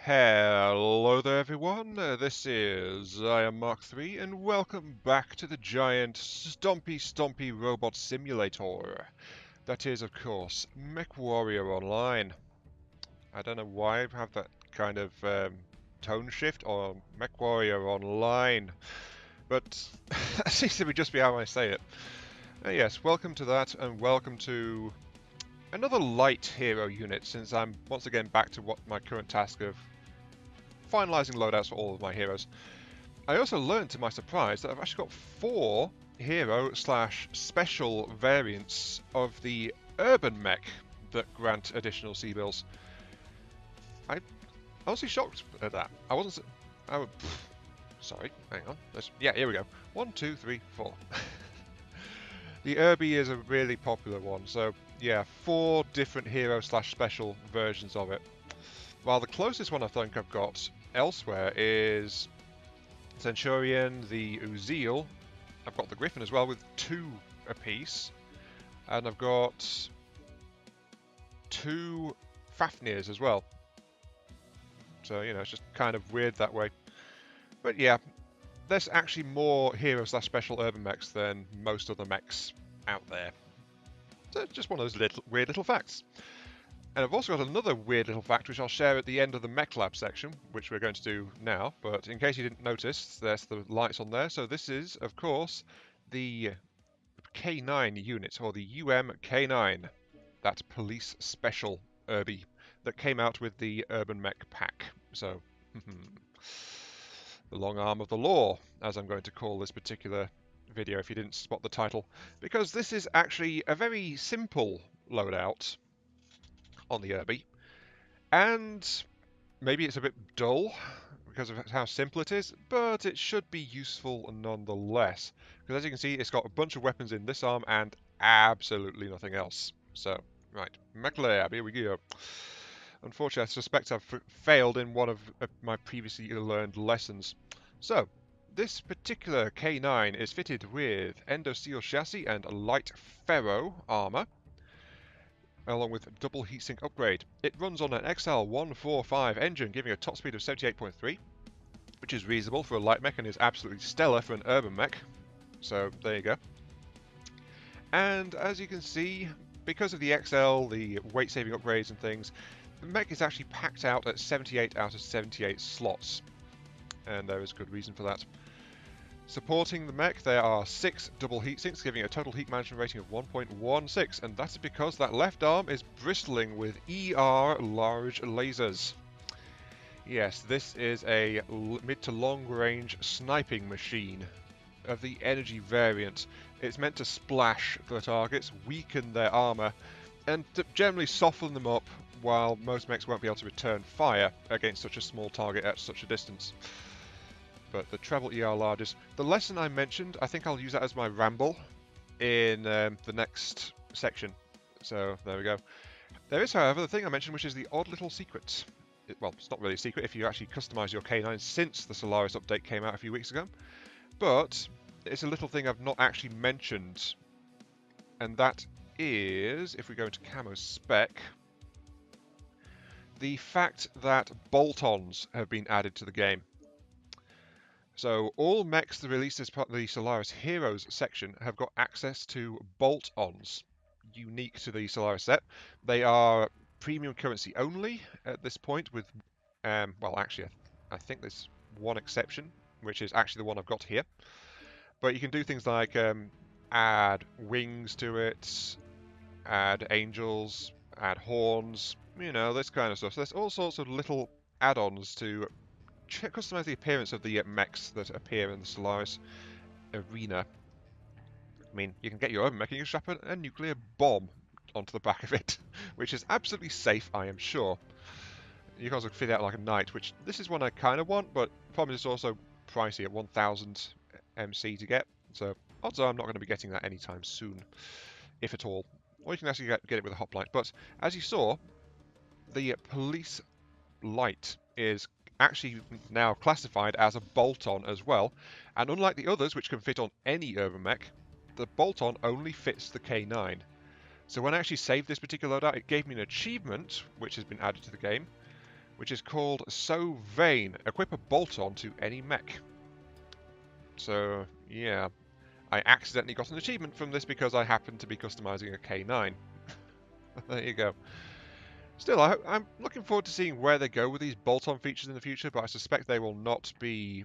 Hello there everyone, this is I am Mark 3 and welcome back to the giant stompy robot simulator. That is of course Mechwarrior Online. I don't know why I have that kind of tone shift on Mechwarrior Online, but that seems to be just be how I say it. Yes, welcome to that and welcome to another light hero unit, since I'm once again back to what my current task of finalising loadouts for all of my heroes. I also learned, to my surprise, that I've actually got 4 hero/special variants of the urban mech that grant additional C-bills. I'm honestly shocked at that. I wasn't... sorry, hang on. Yeah, here we go. 1, 2, 3, 4. The Irby is a really popular one, so yeah, 4 different hero/special versions of it. While the closest one I think I've got elsewhere is Centurion, the Uziel. I've got the Griffin as well with 2 apiece. And I've got 2 Fafnirs as well. So, you know, it's just kind of weird that way. But yeah, there's actually more hero/special urban mechs than most other mechs out there. So just one of those weird little facts. And I've also got another weird little fact which I'll share at the end of the Mech Lab section, which we're going to do now. But in case you didn't notice, there's the lights on there. So this is, of course, the K9 unit, or the UM-K9. That police special Irby that came out with the Urban Mech pack. So, the long arm of the law, as I'm going to call this particular video if you didn't spot the title. Because this is actually a very simple loadout on the Irby, and maybe it's a bit dull because of how simple it is, but it should be useful nonetheless. Because as you can see, it's got a bunch of weapons in this arm and absolutely nothing else. So, right, Mech Lab, here we go. Unfortunately, I suspect I've failed in one of my previously learned lessons. So, this particular K9 is fitted with Endo-Steel chassis and light ferro armor, along with double heatsink upgrade. It runs on an XL145 engine, giving a top speed of 78.3, which is reasonable for a light mech and is absolutely stellar for an urban mech. So there you go. And as you can see, because of the XL, the weight saving upgrades and things, the mech is actually packed out at 78 out of 78 slots. And there is good reason for that. Supporting the mech, there are 6 double heatsinks, giving a total heat management rating of 1.16, and that's because that left arm is bristling with ER large lasers. Yes, this is a mid to long range sniping machine of the energy variant. It's meant to splash the targets, weaken their armor, and to generally soften them up, while most mechs won't be able to return fire against such a small target at such a distance. But the treble ER largest. The lesson I mentioned, I think I'll use that as my ramble in the next section. So there we go. There is, however, the thing I mentioned, which is the odd little secret. Well, it's not really a secret if you actually customize your K9 since the Solaris update came out a few weeks ago. But it's a little thing I've not actually mentioned. And that is, if we go into camo spec, the fact that bolt-ons have been added to the game. So all mechs released as part of the Solaris Heroes section have got access to bolt-ons, unique to the Solaris set. They are premium currency only at this point with, well actually I think there's one exception, which is actually the one I've got here. But you can do things like add wings to it, add angels, add horns, you know, this kind of stuff. So there's all sorts of little add-ons to customize the appearance of the mechs that appear in the Solaris arena. I mean, you can get your own mech and you can strap a nuclear bomb onto the back of it, which is absolutely safe, I am sure. You can also fit it out like a knight, which this is one I kind of want, but the problem is it's also pricey at 1,000 MC to get, so odds are I'm not going to be getting that anytime soon, if at all. Or you can actually get it with a hoplite. But as you saw, the police light is actually now classified as a bolt-on as well, and unlike the others which can fit on any urban mech, the bolt-on only fits the K9. So when I actually saved this particular loadout, it gave me an achievement which has been added to the game, which is called So Vain. Equip a bolt-on to any mech. So, yeah. I accidentally got an achievement from this because I happened to be customizing a K9. There you go. Still, I'm looking forward to seeing where they go with these bolt-on features in the future, but I suspect they will not be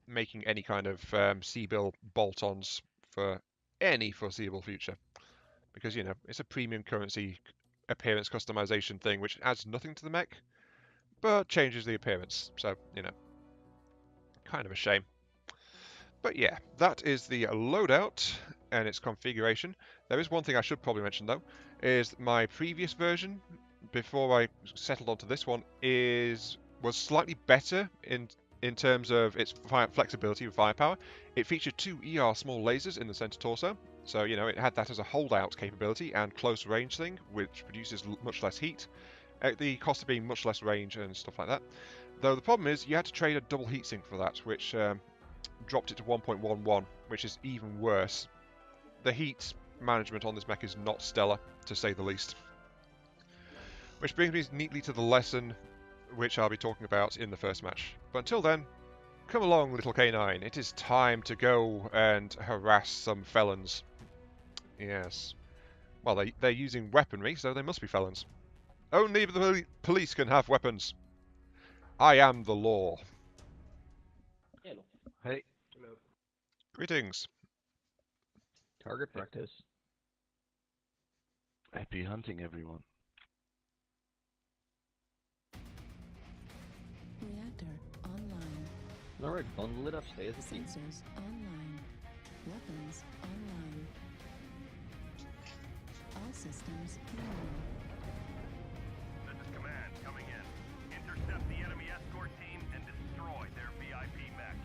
making any kind of C-bill bolt-ons for any foreseeable future. Because, you know, it's a premium currency appearance customization thing, which adds nothing to the mech, but changes the appearance. So, you know, kind of a shame. But yeah, that is the loadout and its configuration. There is one thing I should probably mention though, is my previous version, before I settled onto this one, was slightly better in terms of its flexibility and firepower. It featured 2 ER small lasers in the center torso, so you know it had that as a holdout capability and close range thing, which produces much less heat, at the cost of being much less range and stuff like that. Though the problem is you had to trade a double heatsink for that, which dropped it to 1.11, which is even worse. The heat management on this mech is not stellar, to say the least. Which brings me neatly to the lesson which I'll be talking about in the first match. But until then, come along, little K9. It is time to go and harass some felons. Yes. Well, they're using weaponry, so they must be felons. Only the police can have weapons. I am the law. Hello. Hey. Hello. Greetings. Target practice. Happy hunting, everyone. Reactor online. Alright, bundle it up, stay as a team. Sensors online. Weapons online. All systems normal. This is command coming in. Intercept the enemy escort team and destroy their VIP mech.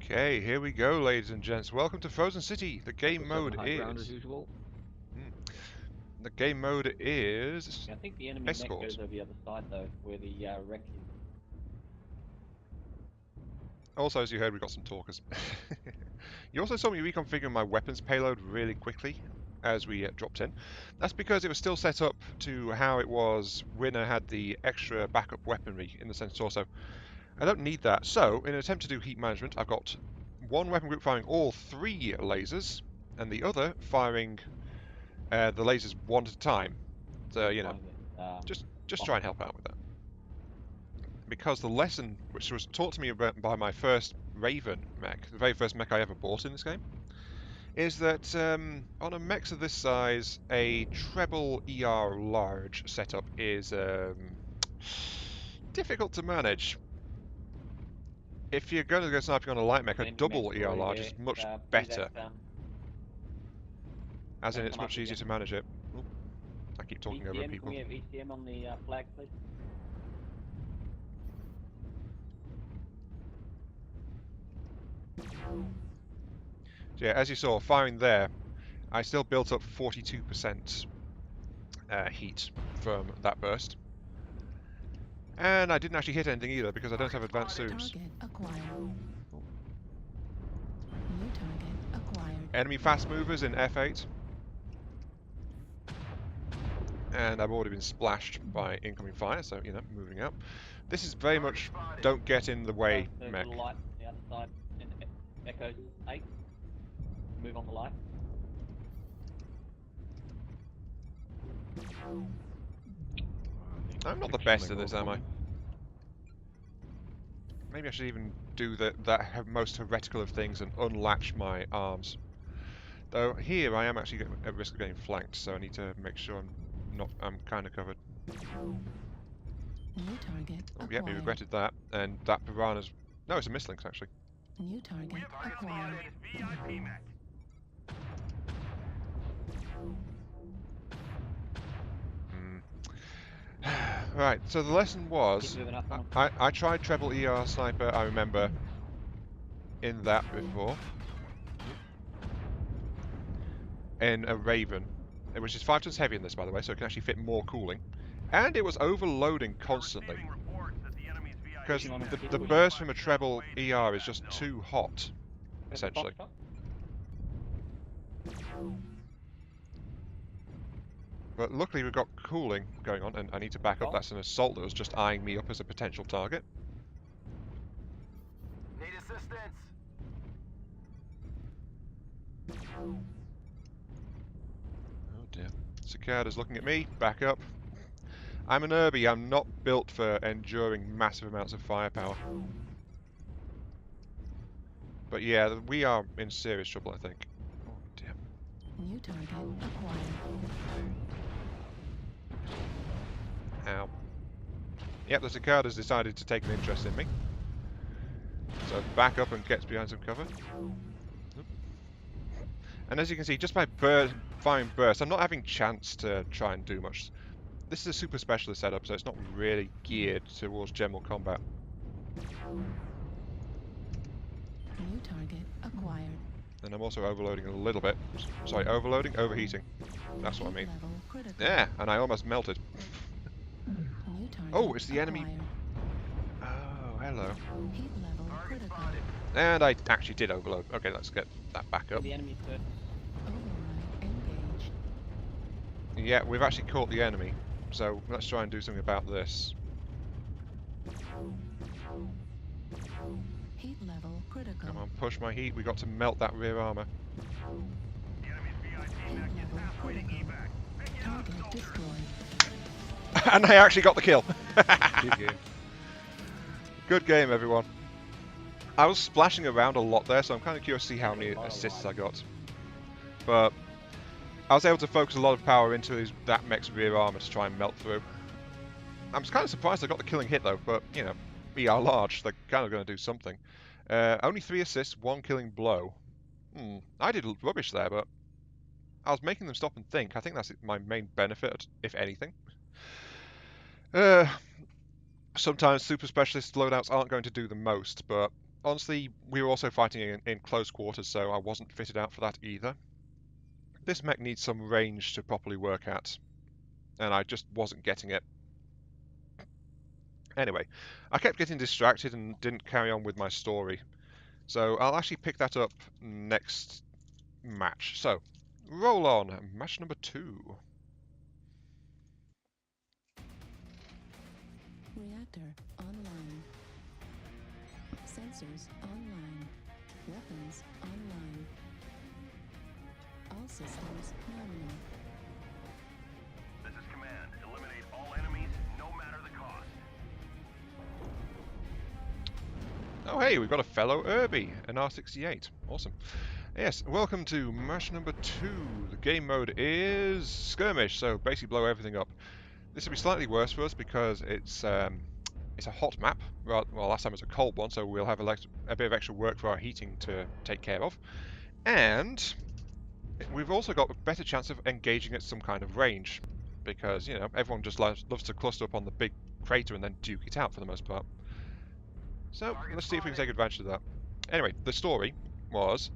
Okay, here we go, ladies and gents. Welcome to Frozen City. The game mode High ground as is... usual. The game mode is... Yeah, I think the enemy Escort. mech goes over the other side though, where the wreck is. Also, as you heard, we got some talkers. You also saw me reconfiguring my weapons payload really quickly as we dropped in. That's because it was still set up to how it was when I had the extra backup weaponry in the center torso. I don't need that. So, in an attempt to do heat management, I've got one weapon group firing all 3 lasers, and the other firing the lasers one at a time. So, you know, just try and help out with that. Because the lesson which was taught to me by my first Raven mech, the very first mech I ever bought in this game, is that on a mech of this size, a treble ER large setup is difficult to manage. If you're going to go sniping on a light mech, a double ER large is much better. As in, it's much easier to manage it. Ooh, I keep talking over people. Can we have ECM on the flag, please? So yeah, as you saw, firing there, I still built up 42% heat from that burst. And I didn't actually hit anything either because I don't have advanced zooms. Target acquired. New target acquired. Enemy fast movers in F8. And I've already been splashed by incoming fire, so, you know, moving up. This is very much don't get in the way mech. The light on the other side in Echo 8. Move on the light. I'm not the best at this, am I? Maybe I should even do that most heretical of things and unlatch my arms. Though here I am actually at risk of getting flanked, so I need to make sure I'm kind of covered. New target Oh, yeah, we acquired. regretted that, and that piranha's... No, it's a mislynx actually. New target We have acquired. VIP mech. Right, so the lesson was, Keep moving up on I tried treble ER sniper, I remember, in that before. In a Raven, which is 5 tons heavier than this, by the way, so it can actually fit more cooling. And it was overloading constantly, Receiving reports that the enemy's VIP because mech the burst from a treble ER is just too hot, essentially. But luckily we've got cooling going on, and I need to back up. That's an assault that was just eyeing me up as a potential target. Need assistance. Oh dear. Cicada's looking at me. Back up. I'm an Urbie. I'm not built for enduring massive amounts of firepower. But yeah, we are in serious trouble, I think. Oh dear. New target acquired. Ow. Yep, the Cicada's decided to take an interest in me. So back up and gets behind some cover. And as you can see, just by firing bursts, I'm not having chance to try and do much. This is a super specialist setup, so it's not really geared towards general combat. New target acquired. And I'm also overloading a little bit. Sorry, overloading? Overheating. That's what I mean. Level critical. Yeah, and I almost melted. New target Oh, it's the enemy. acquired. Oh, hello. Heat level critical. And I actually did overload. Okay, let's get that back up. The enemy first. Override engaged. Yeah, we've actually caught the enemy. So let's try and do something about this. Heat level critical. Come on, push my heat. We got to melt that rear armor. The enemy's VIP Heat mech is level halfway to critical. evac. Make it Target soldier. destroyed. And I actually got the kill. Good game. Good game, everyone. I was splashing around a lot there, so I'm kind of curious to see how many assists I got. But I was able to focus a lot of power into that mech's rear armor to try and melt through. I'm kind of surprised I got the killing hit though, but you know, we are large, they're kind of going to do something. Only 3 assists, 1 killing blow. I did rubbish there, but I was making them stop and think. I think that's my main benefit, if anything. Sometimes super specialist loadouts aren't going to do the most, but honestly, we were also fighting in close quarters, so I wasn't fitted out for that either. This mech needs some range to properly work at, and I just wasn't getting it. Anyway, I kept getting distracted and didn't carry on with my story, so I'll actually pick that up next match. So, roll on, match number 2. Reactor online. Sensors online. Weapons online. All systems nominal. This is command. Eliminate all enemies, no matter the cost. Oh hey, we've got a fellow Urbie, an R68. Awesome. Yes, welcome to match number 2. The game mode is skirmish, so basically blow everything up. This will be slightly worse for us because it's a hot map. Well, last time it was a cold one, so we'll have a bit of extra work for our heating to take care of. And we've also got a better chance of engaging at some kind of range, because, you know, everyone just loves to cluster up on the big crater and then duke it out for the most part. So, let's see if we can take advantage of that. Anyway, the story was,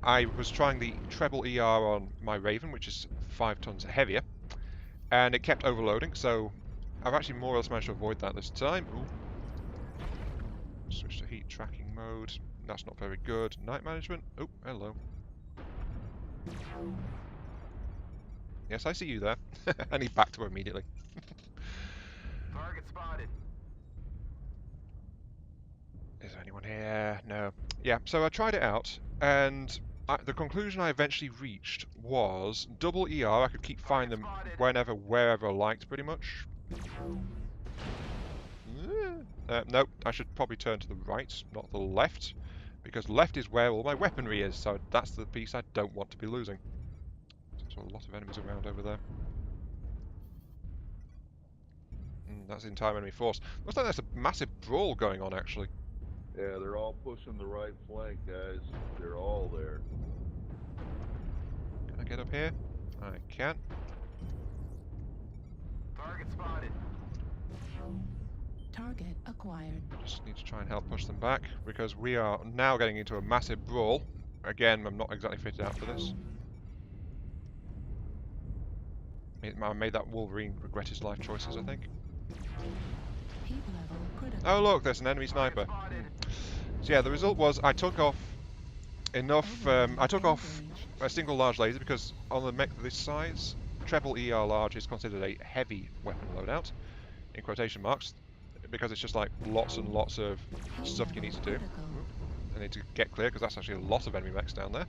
I was trying the treble ER on my Raven, which is 5 tons heavier, and it kept overloading, so I've actually more or less managed to avoid that this time. Ooh. Switch to heat tracking mode. That's not very good. Night management. Oh, hello. Yes, I see you there. And he backed up immediately. Target spotted. Is there anyone here? No. Yeah, so I tried it out, and the conclusion I eventually reached was double ER. I could keep firing them whenever, wherever I liked, pretty much. Nope, I should probably turn to the right, not the left, because left is where all my weaponry is, so that's the piece I don't want to be losing. There's a lot of enemies around over there. That's the entire enemy force. Looks like there's a massive brawl going on, actually. Yeah, they're all pushing the right flank, guys. They're all there. Can I get up here? I can. Target spotted. Target acquired. Just need to try and help push them back, because we are now getting into a massive brawl. Again, I'm not exactly fitted out for this. I made that Wolverine regret his life choices, I think. Heat level critical. Oh look, there's an enemy sniper. So yeah, the result was I took off enough. I took off a single large laser because on the mech this size, treble ER large is considered a heavy weapon loadout, in quotation marks, because it's just like lots and lots of stuff you need to do. Critical. I need to get clear because that's actually a lot of enemy mechs down there.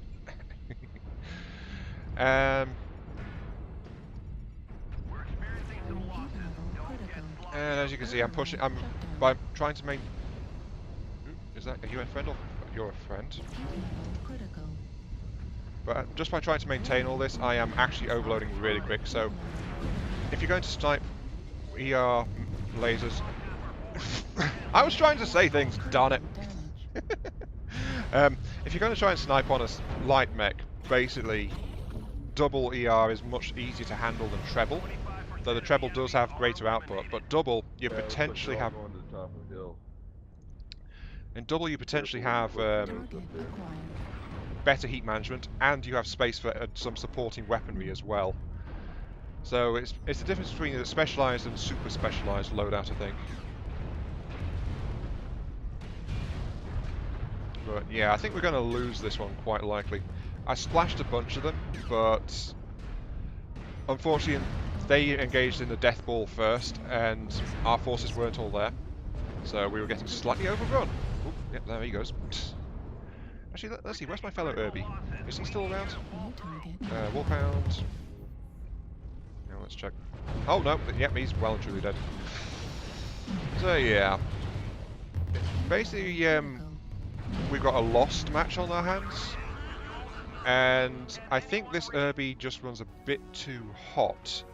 We're experiencing some Heat losses. level Don't get critical. sloppy. And as you can see, I'm pushing. I'm by trying to main. Is that? Are you a friend or you're a friend? Heat level critical. But just by trying to maintain all this, I am actually overloading really quick. So if you're going to snipe ER lasers, I was trying to say things. Darn it. Damage. If you're going to try and snipe on a light mech, basically double ER is much easier to handle than treble. Though the treble does have greater output, but double you Yeah, it looks like potentially they're all have. going to the top of the hill. In double you potentially Careful have when you Target put those up there. acquired. better heat management, and you have space for some supporting weaponry as well. So it's the difference between a specialised and super specialised loadout, I think. But yeah, I think we're going to lose this one quite likely. I splashed a bunch of them, but unfortunately they engaged in the death ball first, and our forces weren't all there. So we were getting slightly overrun. Oop, yep, there he goes. Actually, let's see, where's my fellow Irby? Is he still around? New target. Wolfhound. Now let's check. Oh no, yep, he's well and truly dead. So yeah, basically Critical. we've got a lost match on our hands, and I think this Irby just runs a bit too hot.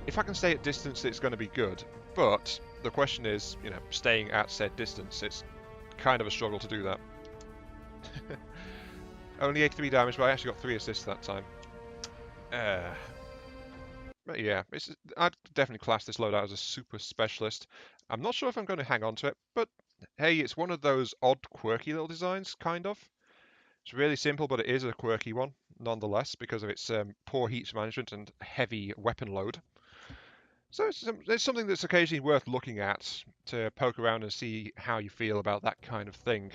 If I can stay at distance, it's going to be good, but the question is, you know, staying at said distance. It's kind of a struggle to do that. Only 83 damage, but I actually got 3 assists that time. But yeah, I'd definitely class this loadout as a super specialist. I'm not sure if I'm going to hang on to it, but hey, it's one of those odd, quirky little designs, kind of. It's really simple, but it is a quirky one, nonetheless, because of its poor heat management and heavy weapon load. So it's something that's occasionally worth looking at to poke around and see how you feel about that kind of thing.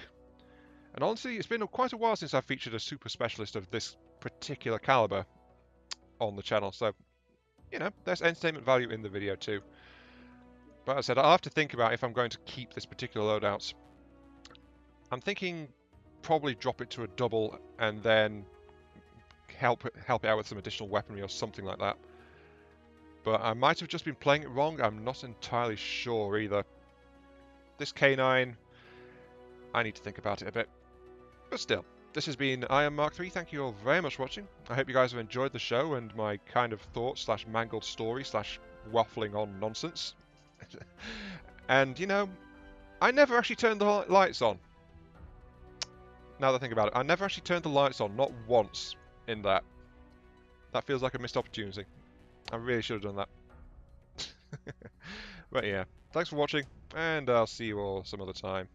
And honestly, it's been quite a while since I've featured a super specialist of this particular caliber on the channel, so, you know, there's entertainment value in the video too. But as I said, I'll have to think about if I'm going to keep this particular loadout. I'm thinking probably drop it to a double and then help it out with some additional weaponry or something like that. But I might have just been playing it wrong, I'm not entirely sure either. This K9, I need to think about it a bit. But still, this has been UM-K9. Thank you all very much for watching. I hope you guys have enjoyed the show and my kind of thoughts slash mangled story slash waffling on nonsense. And, you know, I never actually turned the lights on. Now that I think about it, I never actually turned the lights on, not once in that. That feels like a missed opportunity. I really should have done that. But yeah, thanks for watching, and I'll see you all some other time.